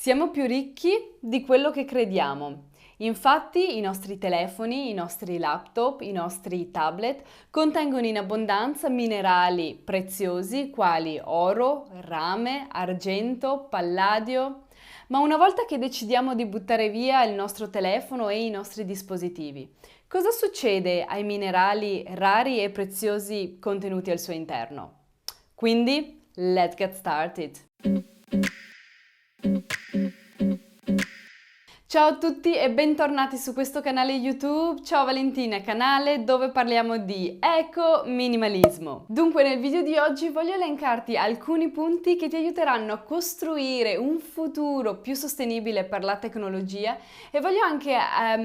Siamo più ricchi di quello che crediamo. Infatti i nostri telefoni, i nostri laptop, i nostri tablet contengono in abbondanza minerali preziosi quali oro, rame, argento, palladio. Ma una volta che decidiamo di buttare via il nostro telefono e i nostri dispositivi, cosa succede ai minerali rari e preziosi contenuti al suo interno? Quindi, let's get started! Ciao a tutti e bentornati su questo canale YouTube. Ciao Valentina, canale dove parliamo di eco-minimalismo. Dunque nel video di oggi voglio elencarti alcuni punti che ti aiuteranno a costruire un futuro più sostenibile per la tecnologia e voglio anche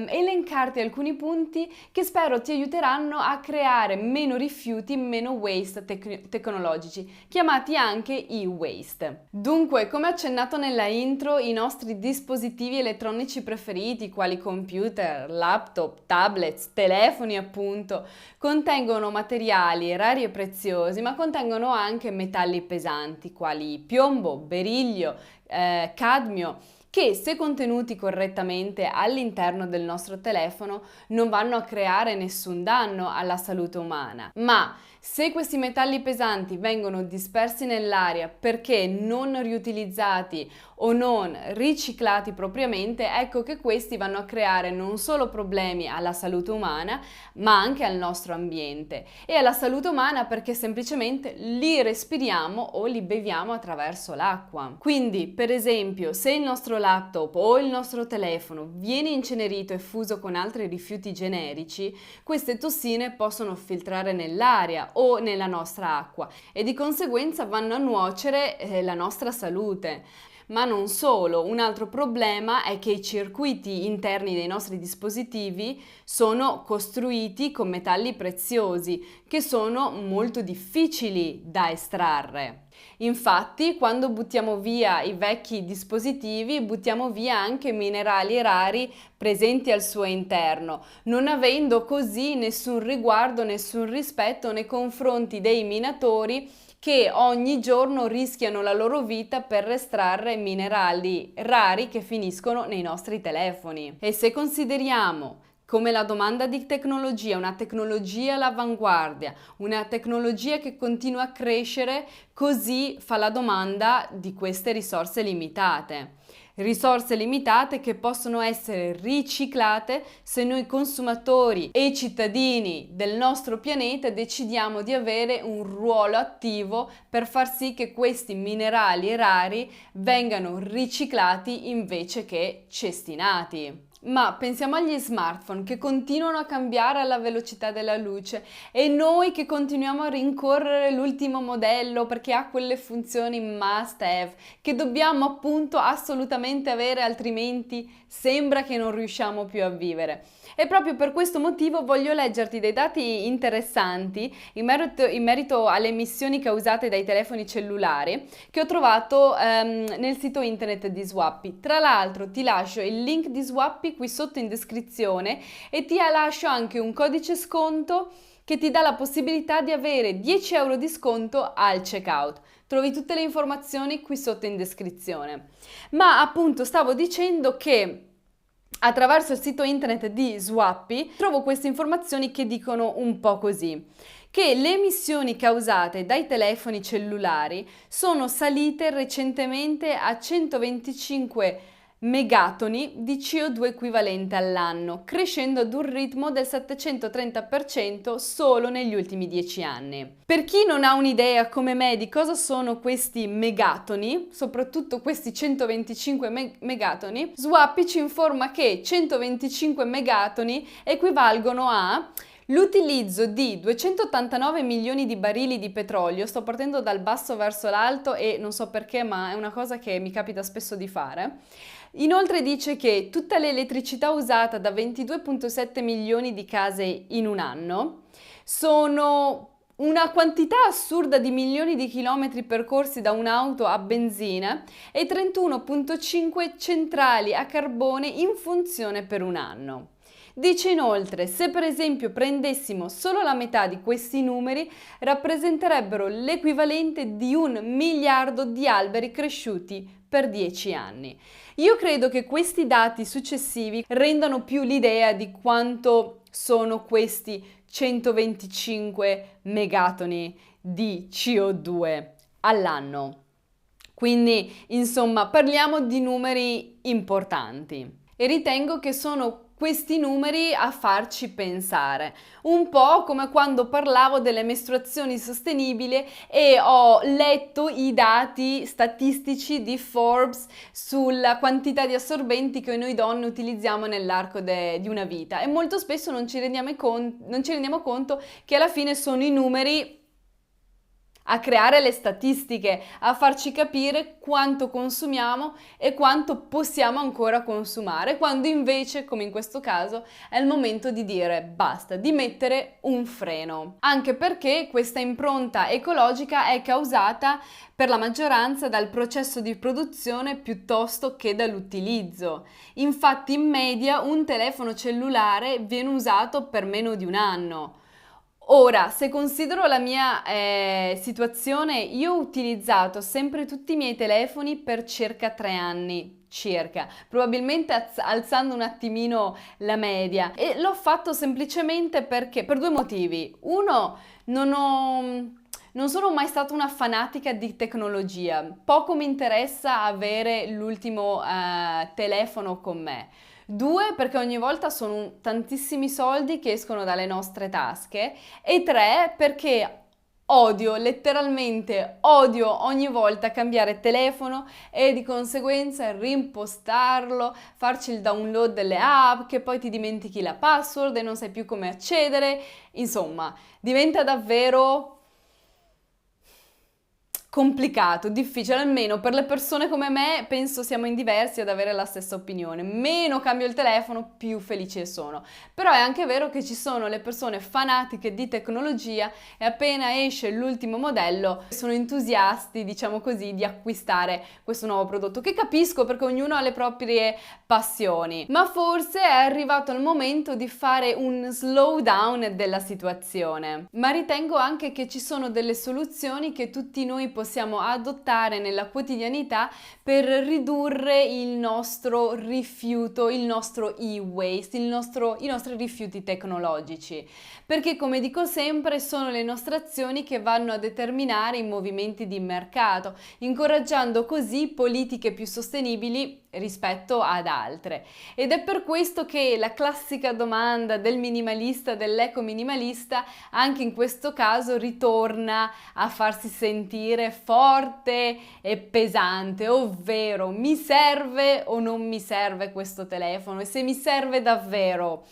elencarti alcuni punti che spero ti aiuteranno a creare meno rifiuti, meno waste tecnologici, chiamati anche e-waste. Dunque, come accennato nella intro, i nostri dispositivi elettronici preferiti, quali computer, laptop, tablets, telefoni appunto, contengono materiali rari e preziosi, ma contengono anche metalli pesanti, quali piombo, beriglio, cadmio, che se contenuti correttamente all'interno del nostro telefono non vanno a creare nessun danno alla salute umana. Ma se questi metalli pesanti vengono dispersi nell'aria perché non riutilizzati o non riciclati propriamente, ecco che questi vanno a creare non solo problemi alla salute umana, ma anche al nostro ambiente e alla salute umana perché semplicemente li respiriamo o li beviamo attraverso l'acqua. Quindi, per esempio, se il nostro laptop o il nostro telefono viene incenerito e fuso con altri rifiuti generici, queste tossine possono filtrare nell'aria o nella nostra acqua e di conseguenza vanno a nuocere la nostra salute. Ma non solo, un altro problema è che i circuiti interni dei nostri dispositivi sono costruiti con metalli preziosi che sono molto difficili da estrarre. Infatti, quando buttiamo via i vecchi dispositivi, buttiamo via anche minerali rari presenti al suo interno, non avendo così nessun riguardo, nessun rispetto nei confronti dei minatori che ogni giorno rischiano la loro vita per estrarre minerali rari che finiscono nei nostri telefoni. E se consideriamo come la domanda di tecnologia, una tecnologia all'avanguardia, una tecnologia che continua a crescere, così fa la domanda di queste risorse limitate. Risorse limitate che possono essere riciclate se noi consumatori e cittadini del nostro pianeta decidiamo di avere un ruolo attivo per far sì che questi minerali rari vengano riciclati invece che cestinati. Ma pensiamo agli smartphone che continuano a cambiare alla velocità della luce e noi che continuiamo a rincorrere l'ultimo modello perché ha quelle funzioni must have che dobbiamo appunto assolutamente avere, altrimenti sembra che non riusciamo più a vivere. E proprio per questo motivo voglio leggerti dei dati interessanti in merito alle emissioni causate dai telefoni cellulari che ho trovato nel sito internet di Swappy. Tra l'altro ti lascio il link di Swappy qui sotto in descrizione e ti lascio anche un codice sconto che ti dà la possibilità di avere 10 euro di sconto al checkout. Trovi tutte le informazioni qui sotto in descrizione. Ma appunto stavo dicendo che attraverso il sito internet di Swappy trovo queste informazioni che dicono un po' così, che le emissioni causate dai telefoni cellulari sono salite recentemente a 125 megatoni di CO2 equivalente all'anno, crescendo ad un ritmo del 730% solo negli ultimi 10 anni. Per chi non ha un'idea come me di cosa sono questi megatoni, soprattutto questi 125 megatoni, Swappy ci informa che 125 megatoni equivalgono a l'utilizzo di 289 milioni di barili di petrolio. Sto partendo dal basso verso l'alto e non so perché, ma è una cosa che mi capita spesso di fare. Inoltre dice che tutta l'elettricità usata da 22,7 milioni di case in un anno sono una quantità assurda di milioni di chilometri percorsi da un'auto a benzina e 31,5 centrali a carbone in funzione per un anno. Dice inoltre, se per esempio prendessimo solo la metà di questi numeri, rappresenterebbero l'equivalente di 1 miliardo di alberi cresciuti per 10 anni. Io credo che questi dati successivi rendano più l'idea di quanto sono questi 125 megatoni di CO2 all'anno. Quindi, insomma, parliamo di numeri importanti e ritengo che sono questi numeri a farci pensare, un po' come quando parlavo delle mestruazioni sostenibili e ho letto i dati statistici di Forbes sulla quantità di assorbenti che noi donne utilizziamo nell'arco di una vita, e molto spesso non ci rendiamo conto che alla fine sono i numeri a creare le statistiche, a farci capire quanto consumiamo e quanto possiamo ancora consumare, quando invece, come in questo caso, è il momento di dire basta, di mettere un freno. Anche perché questa impronta ecologica è causata per la maggioranza dal processo di produzione piuttosto che dall'utilizzo. Infatti, in media un telefono cellulare viene usato per meno di un anno. Ora, se considero la mia situazione, io ho utilizzato sempre tutti i miei telefoni per circa 3 anni, probabilmente alzando un attimino la media, e l'ho fatto semplicemente perché, per due motivi. Uno, non sono mai stata una fanatica di tecnologia, poco mi interessa avere l'ultimo telefono con me. 2, perché ogni volta sono tantissimi soldi che escono dalle nostre tasche. E 3, perché letteralmente odio ogni volta cambiare telefono e di conseguenza rimpostarlo, farci il download delle app, che poi ti dimentichi la password e non sai più come accedere. Insomma, diventa davvero complicato, difficile. Almeno per le persone come me, penso siamo in diversi ad avere la stessa opinione. Meno cambio il telefono, più felice sono. Però è anche vero che ci sono le persone fanatiche di tecnologia e appena esce l'ultimo modello sono entusiasti, diciamo così, di acquistare questo nuovo prodotto, che capisco perché ognuno ha le proprie passioni. Ma forse è arrivato il momento di fare un slowdown della situazione. Ma ritengo anche che ci sono delle soluzioni che tutti noi possiamo adottare nella quotidianità per ridurre il nostro rifiuto, il nostro e-waste, i nostri rifiuti tecnologici. Perché, come dico sempre, sono le nostre azioni che vanno a determinare i movimenti di mercato, incoraggiando così politiche più sostenibili rispetto ad altre. Ed è per questo che la classica domanda del minimalista, dell'eco-minimalista, anche in questo caso ritorna a farsi sentire forte e pesante, ovvero: mi serve o non mi serve questo telefono? E se mi serve davvero,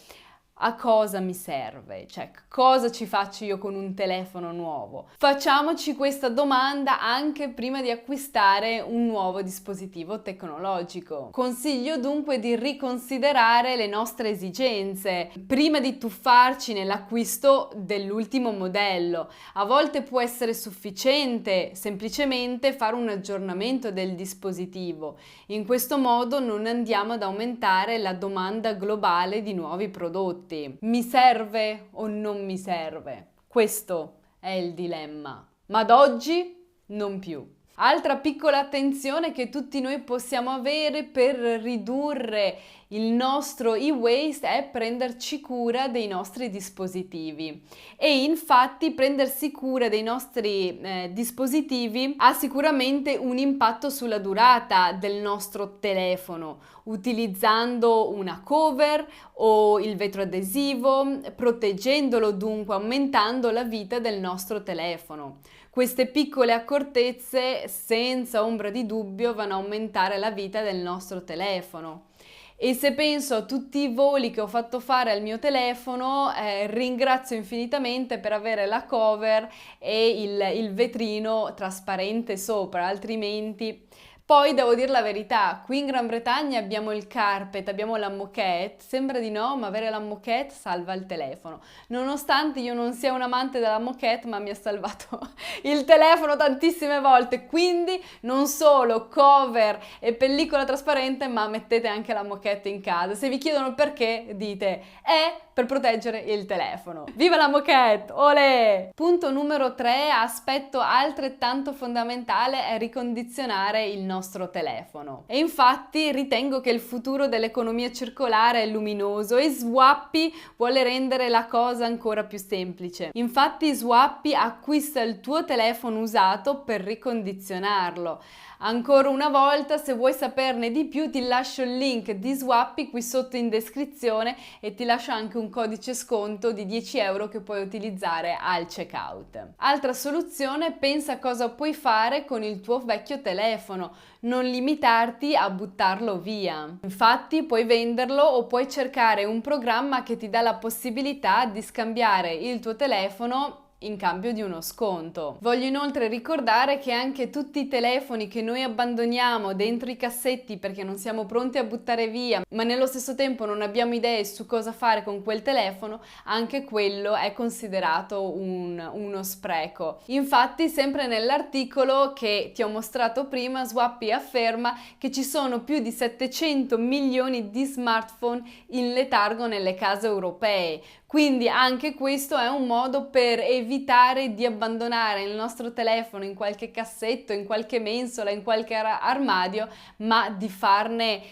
a cosa mi serve? Cioè, cosa ci faccio io con un telefono nuovo? Facciamoci questa domanda anche prima di acquistare un nuovo dispositivo tecnologico. Consiglio dunque di riconsiderare le nostre esigenze prima di tuffarci nell'acquisto dell'ultimo modello. A volte può essere sufficiente semplicemente fare un aggiornamento del dispositivo. In questo modo non andiamo ad aumentare la domanda globale di nuovi prodotti. Mi serve o non mi serve? Questo è il dilemma. Ma ad oggi non più. Altra piccola attenzione che tutti noi possiamo avere per ridurre il nostro e-waste è prenderci cura dei nostri dispositivi. E infatti prendersi cura dei nostri dispositivi ha sicuramente un impatto sulla durata del nostro telefono, utilizzando una cover o il vetro adesivo, proteggendolo, dunque aumentando la vita del nostro telefono. Queste piccole accortezze, senza ombra di dubbio, vanno a aumentare la vita del nostro telefono. E se penso a tutti i voli che ho fatto fare al mio telefono, ringrazio infinitamente per avere la cover e il vetrino trasparente sopra, altrimenti... Poi devo dire la verità, qui in Gran Bretagna abbiamo il carpet, abbiamo la moquette, sembra di no, ma avere la moquette salva il telefono. Nonostante io non sia un amante della moquette, ma mi ha salvato il telefono tantissime volte, quindi non solo cover e pellicola trasparente, ma mettete anche la moquette in casa. Se vi chiedono perché, dite, è per proteggere il telefono. Viva la moquette, olè! Punto numero 3, aspetto altrettanto fondamentale, è ricondizionare il nostro telefono. E infatti ritengo che il futuro dell'economia circolare è luminoso e Swappy vuole rendere la cosa ancora più semplice. Infatti Swappy acquista il tuo telefono usato per ricondizionarlo. Ancora una volta, se vuoi saperne di più, ti lascio il link di Swappy qui sotto in descrizione e ti lascio anche un codice sconto di 10 euro che puoi utilizzare al checkout. Altra soluzione, pensa cosa puoi fare con il tuo vecchio telefono. Non limitarti a buttarlo via. Infatti puoi venderlo o puoi cercare un programma che ti dà la possibilità di scambiare il tuo telefono in cambio di uno sconto. Voglio inoltre ricordare che anche tutti i telefoni che noi abbandoniamo dentro i cassetti perché non siamo pronti a buttare via, ma nello stesso tempo non abbiamo idee su cosa fare con quel telefono, anche quello è considerato uno spreco. Infatti, sempre nell'articolo che ti ho mostrato prima, Swappy afferma che ci sono più di 700 milioni di smartphone in letargo nelle case europee. Quindi anche questo è un modo per evitare di abbandonare il nostro telefono in qualche cassetto, in qualche mensola, in qualche armadio, ma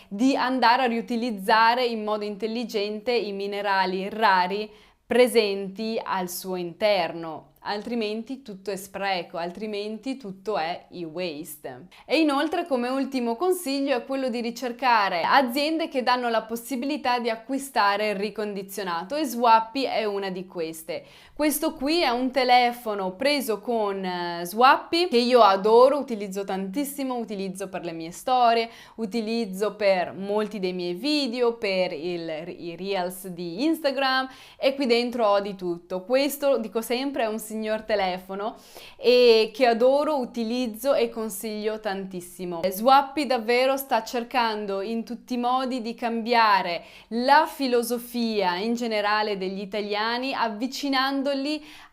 di andare a riutilizzare in modo intelligente i minerali rari presenti al suo interno. Altrimenti tutto è spreco, altrimenti tutto è e-waste. E inoltre, come ultimo consiglio, è quello di ricercare aziende che danno la possibilità di acquistare il ricondizionato e Swappy è una di queste. Questo qui è un telefono preso con Swappy che io adoro, utilizzo tantissimo, utilizzo per le mie storie, utilizzo per molti dei miei video, per i reels di Instagram e qui dentro ho di tutto. Questo, dico sempre, è un signor telefono e che adoro, utilizzo e consiglio tantissimo. Swappy davvero sta cercando in tutti i modi di cambiare la filosofia in generale degli italiani, avvicinandoli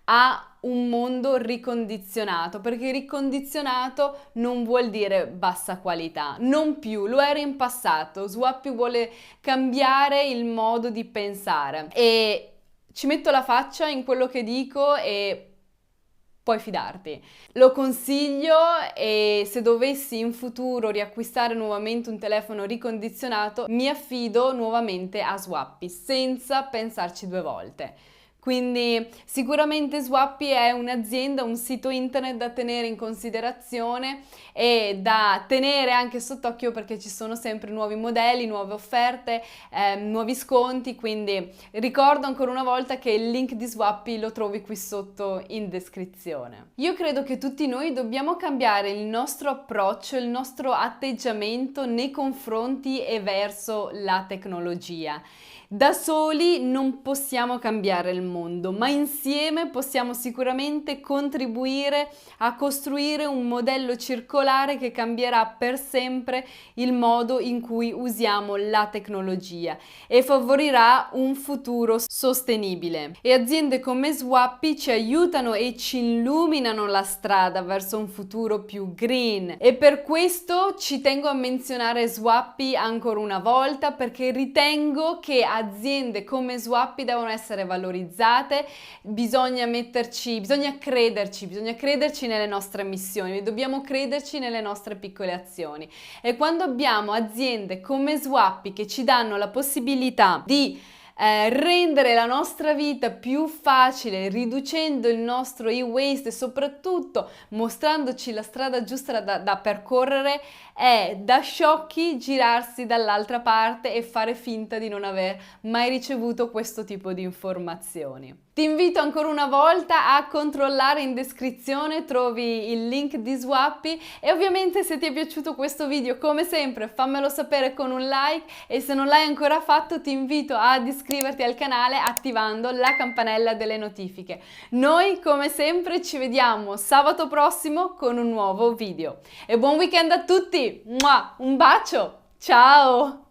a un mondo ricondizionato, perché ricondizionato non vuol dire bassa qualità, non più, lo era in passato. Swappy vuole cambiare il modo di pensare e ci metto la faccia in quello che dico e puoi fidarti. Lo consiglio e se dovessi in futuro riacquistare nuovamente un telefono ricondizionato mi affido nuovamente a Swappy senza pensarci due volte. Quindi sicuramente Swappy è un'azienda, un sito internet da tenere in considerazione e da tenere anche sott'occhio perché ci sono sempre nuovi modelli, nuove offerte, nuovi sconti, quindi ricordo ancora una volta che il link di Swappy lo trovi qui sotto in descrizione. Io credo che tutti noi dobbiamo cambiare il nostro approccio, il nostro atteggiamento nei confronti e verso la tecnologia. Da soli non possiamo cambiare il mondo, ma insieme possiamo sicuramente contribuire a costruire un modello circolare che cambierà per sempre il modo in cui usiamo la tecnologia e favorirà un futuro sostenibile. E aziende come Swappy ci aiutano e ci illuminano la strada verso un futuro più green. E per questo ci tengo a menzionare Swappy ancora una volta perché ritengo che aziende come Swappy devono essere valorizzate, bisogna crederci nelle nostre missioni, dobbiamo crederci nelle nostre piccole azioni. E quando abbiamo aziende come Swappy che ci danno la possibilità di rendere la nostra vita più facile, riducendo il nostro e-waste e soprattutto mostrandoci la strada giusta da percorrere, è da sciocchi girarsi dall'altra parte e fare finta di non aver mai ricevuto questo tipo di informazioni. Ti invito ancora una volta a controllare in descrizione, trovi il link di Swappy e ovviamente se ti è piaciuto questo video come sempre fammelo sapere con un like e se non l'hai ancora fatto ti invito ad iscriverti al canale attivando la campanella delle notifiche. Noi come sempre ci vediamo sabato prossimo con un nuovo video e buon weekend a tutti! Un bacio! Ciao!